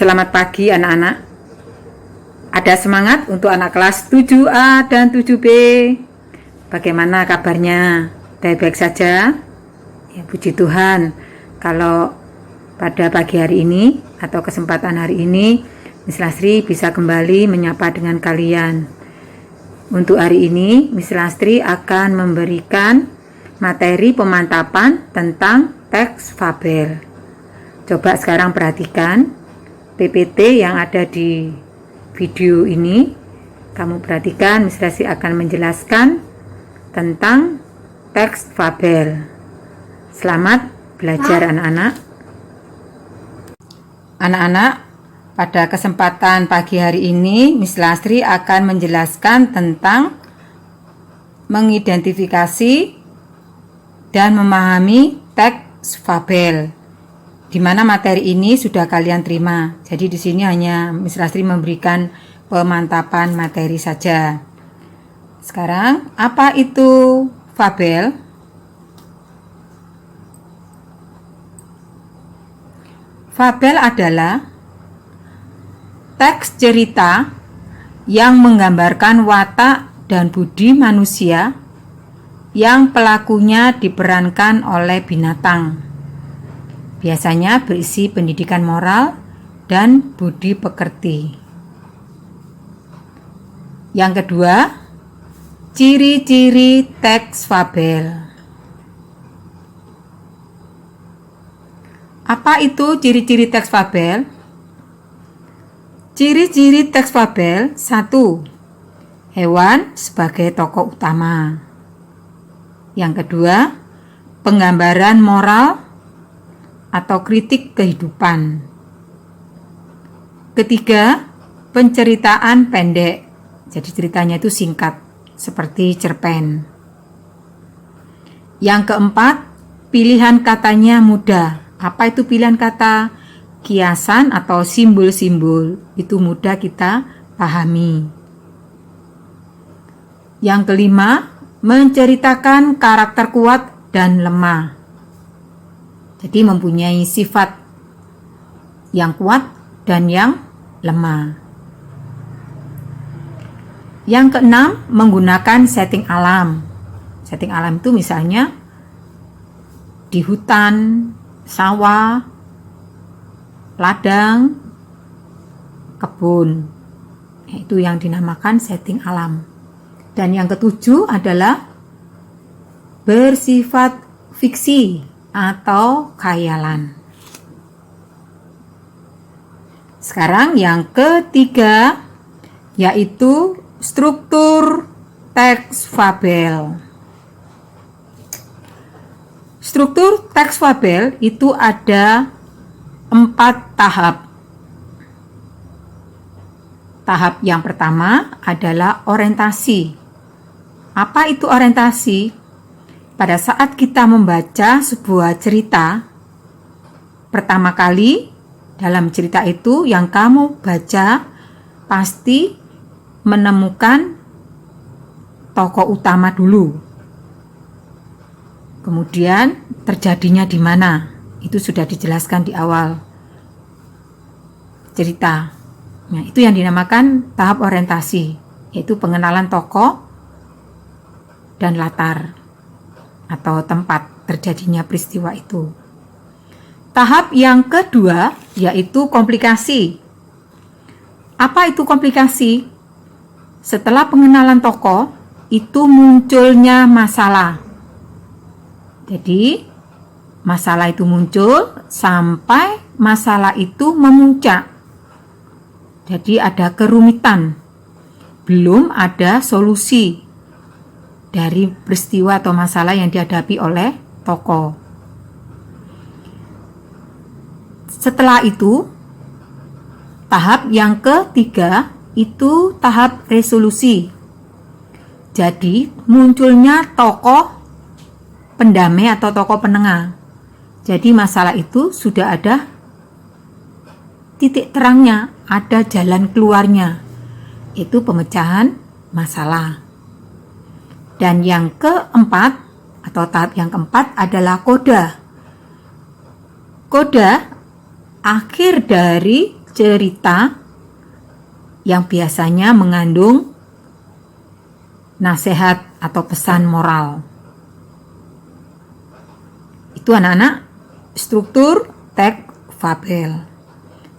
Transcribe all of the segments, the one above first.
Selamat pagi anak-anak. Ada semangat untuk anak kelas 7A dan 7B. Bagaimana kabarnya? Baik-baik saja? Ya, puji Tuhan. Kalau pada pagi hari ini atau kesempatan hari ini, Miss Lastri bisa kembali menyapa dengan kalian. Untuk hari ini, Miss Lastri akan memberikan materi pemantapan tentang teks fabel. Coba sekarang perhatikan PPT yang ada di video ini. Kamu perhatikan, Miss Lastri akan menjelaskan tentang teks fabel. Selamat belajar anak-anak. Anak-anak, pada kesempatan pagi hari ini Miss Lastri akan menjelaskan tentang mengidentifikasi dan memahami teks fabel, di mana materi ini sudah kalian terima. Jadi di sini hanya Miss Lastri memberikan pemantapan materi saja. Sekarang, apa itu fabel? Fabel adalah teks cerita yang menggambarkan watak dan budi manusia yang pelakunya diperankan oleh binatang. Biasanya berisi pendidikan moral dan budi pekerti. Yang kedua, ciri-ciri teks fabel. Apa itu ciri-ciri teks fabel? Ciri-ciri teks fabel: 1. Hewan sebagai tokoh utama. Yang kedua, penggambaran moral atau kritik kehidupan. Ketiga, penceritaan pendek. Jadi ceritanya itu singkat, seperti cerpen. Yang keempat, pilihan katanya mudah. Apa itu pilihan kata? Kiasan atau simbol-simbol. Itu mudah kita pahami. Yang kelima, menceritakan karakter kuat dan lemah. Jadi mempunyai sifat yang kuat dan yang lemah. Yang keenam, menggunakan setting alam. Setting alam itu misalnya di hutan, sawah, ladang, kebun. Itu yang dinamakan setting alam. Dan yang ketujuh adalah bersifat fiksi atau khayalan. Sekarang yang ketiga, yaitu struktur teks fabel. Struktur teks fabel itu ada 4 tahap. Tahap yang pertama adalah orientasi. Apa itu orientasi? Pada saat kita membaca sebuah cerita, pertama kali dalam cerita itu yang kamu baca pasti menemukan tokoh utama dulu. Kemudian terjadinya di mana? Itu sudah dijelaskan di awal cerita. Nah, itu yang dinamakan tahap orientasi, yaitu pengenalan tokoh dan latar atau tempat terjadinya peristiwa itu. Tahap yang kedua yaitu komplikasi. Apa itu komplikasi? Setelah pengenalan tokoh, itu munculnya masalah. Jadi, masalah itu muncul sampai masalah itu memuncak. Jadi ada kerumitan. Belum ada solusi dari peristiwa atau masalah yang dihadapi oleh tokoh. Setelah itu, tahap yang ketiga itu tahap resolusi. Jadi munculnya tokoh pendamai atau tokoh penengah. Jadi masalah itu sudah ada titik terangnya, ada jalan keluarnya. Itu pemecahan masalah. Dan yang keempat atau tahap yang keempat adalah koda. Koda akhir dari cerita yang biasanya mengandung nasihat atau pesan moral. Itu anak-anak struktur teks fabel.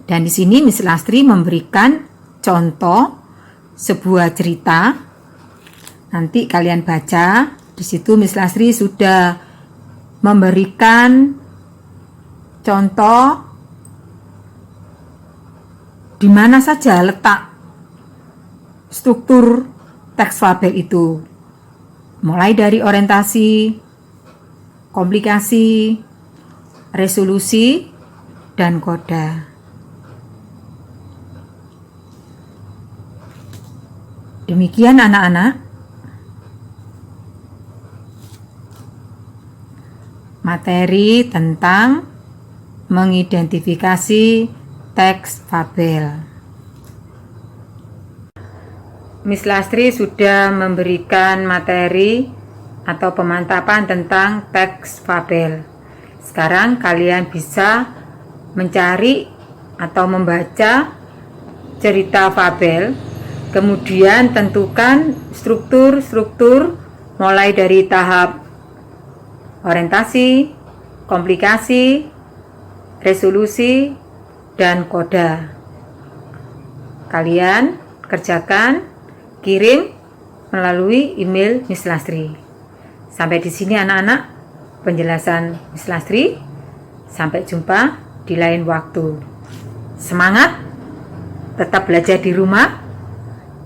Dan di sini Miss Lastri memberikan contoh sebuah cerita. Nanti kalian baca. Di situ Miss Lastri sudah memberikan contoh di mana saja letak struktur teks fabel itu. Mulai dari orientasi, komplikasi, resolusi, dan koda. Demikian anak-anak. Materi tentang mengidentifikasi teks fabel. Miss Lastri sudah memberikan materi atau pemantapan tentang teks fabel. Sekarang kalian bisa mencari atau membaca cerita fabel, kemudian tentukan struktur-struktur mulai dari tahap orientasi, komplikasi, resolusi, dan koda. Kalian kerjakan, kirim melalui email Miss Lastri. Sampai di sini anak-anak penjelasan Miss Lastri. Sampai jumpa di lain waktu. Semangat, tetap belajar di rumah.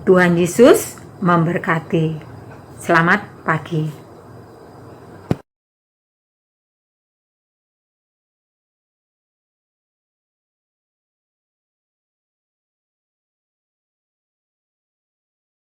Tuhan Yesus memberkati. Selamat pagi.